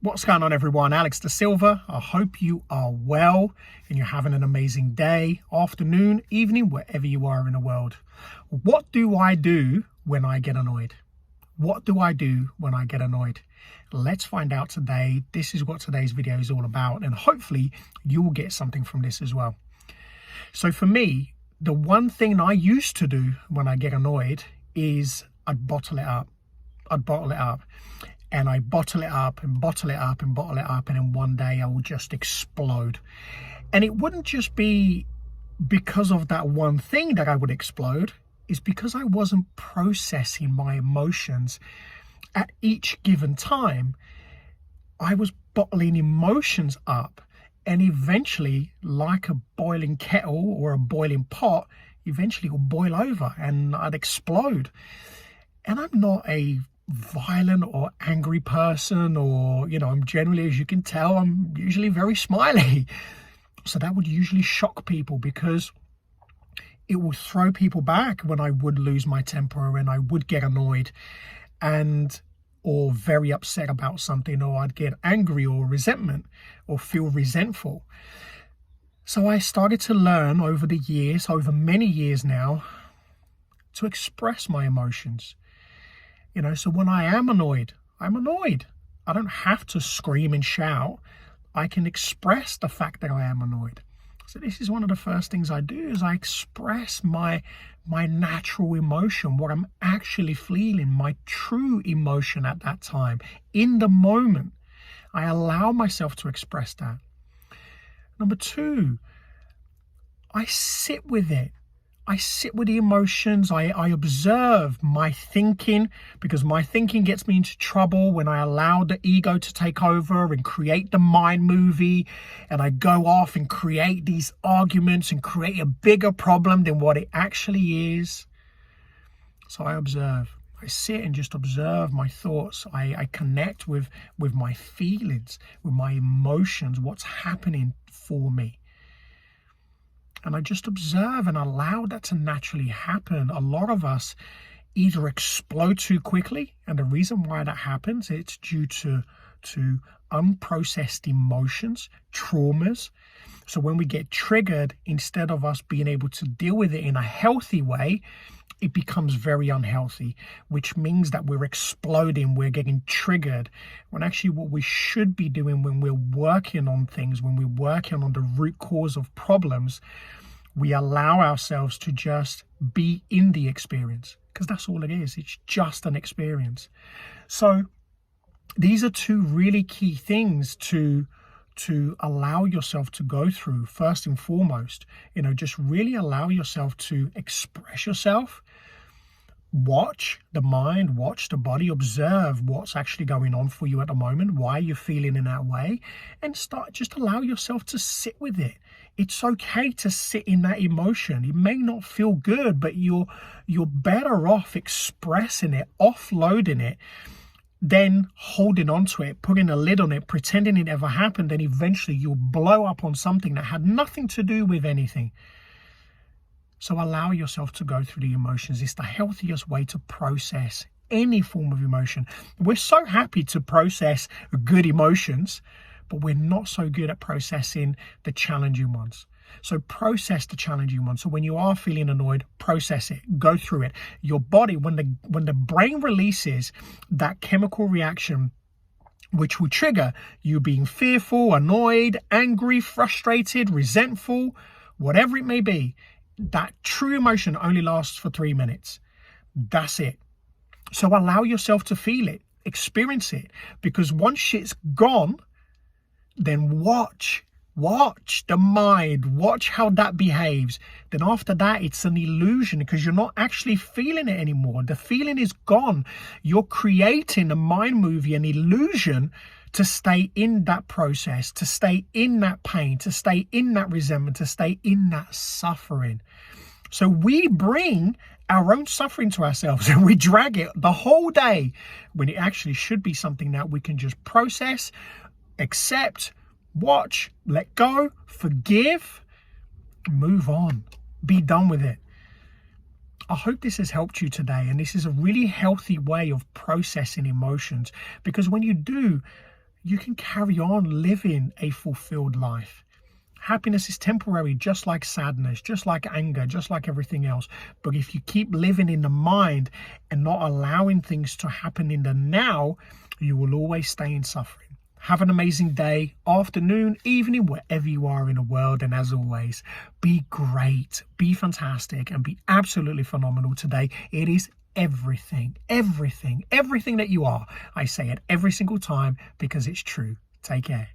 What's going on, everyone? Alex Da Silva. I hope you are well and you're having an amazing day, afternoon, evening, wherever you are in the world. What do I do when I get annoyed? What do I do when I get annoyed? Let's find out today. This is what today's video is all about, and hopefully you will get something from this as well. So for me, the one thing I used to do when I get annoyed is I'd bottle it up. And I bottle it up and bottle it up and bottle it up, and then one day I will just explode. And it wouldn't just be because of that one thing that I would explode. It's because I wasn't processing my emotions at each given time. I was bottling emotions up, and eventually, like a boiling kettle or a boiling pot, eventually it will boil over and I'd explode. And I'm not a violent or angry person, or I'm generally, as you can tell, I'm usually very smiley. So that would usually shock people because it would throw people back when I would lose my temper and I would get annoyed or very upset about something, or I'd get angry or resentment or feel resentful. So I started to learn over the years, over many years now, to express my emotions. So when I am annoyed, I'm annoyed. I don't have to scream and shout. I can express the fact that I am annoyed. So this is one of the first things I do, is I express my natural emotion, what I'm actually feeling, my true emotion at that time. In the moment, I allow myself to express that. Number two, I sit with it. I sit with the emotions. I observe my thinking, because my thinking gets me into trouble when I allow the ego to take over and create the mind movie, and I go off and create these arguments and create a bigger problem than what it actually is. So I observe. I sit and just observe my thoughts. I connect with my feelings, with my emotions, what's happening for me. And I just observe and allow that to naturally happen. A lot of us either explode too quickly, and the reason why that happens, it's due to unprocessed emotions, traumas. So when we get triggered, instead of us being able to deal with it in a healthy way, it becomes very unhealthy, which means that we're exploding, we're getting triggered, when actually what we should be doing when we're working on things, when we're working on the root cause of problems, we allow ourselves to just be in the experience, because that's all it is. It's just an experience. So these are two really key things to allow yourself to go through. First and foremost, just really allow yourself to express yourself. Watch the mind, watch the body, observe what's actually going on for you at the moment, why you're feeling in that way, and just allow yourself to sit with it. It's okay to sit in that emotion. It may not feel good, but you're better off expressing it, offloading it, than holding on to it, putting a lid on it, pretending it never happened, and eventually you'll blow up on something that had nothing to do with anything. So allow yourself to go through the emotions. It's the healthiest way to process any form of emotion. We're so happy to process good emotions, but we're not so good at processing the challenging ones. So process the challenging ones. So when you are feeling annoyed, process it, go through it. Your body, when the brain releases that chemical reaction, which will trigger you being fearful, annoyed, angry, frustrated, resentful, whatever it may be, that true emotion only lasts for 3 minutes. That's it. So allow yourself to feel it, experience it, because once shit's gone, then watch the mind, watch how that behaves. Then after that, it's an illusion, because you're not actually feeling it anymore. The feeling is gone. You're creating a mind movie, an illusion, to stay in that process, to stay in that pain, to stay in that resentment, to stay in that suffering. So we bring our own suffering to ourselves and we drag it the whole day, when it actually should be something that we can just process, accept, watch, let go, forgive, move on, be done with it. I hope this has helped you today, and this is a really healthy way of processing emotions, because when you do, you can carry on living a fulfilled life. Happiness is temporary, just like sadness, just like anger, just like everything else. But if you keep living in the mind and not allowing things to happen in the now, you will always stay in suffering. Have an amazing day, afternoon, evening, wherever you are in the world. And as always, be great, be fantastic, and be absolutely phenomenal today. It is everything that you are. I say it every single time because it's true. Take care.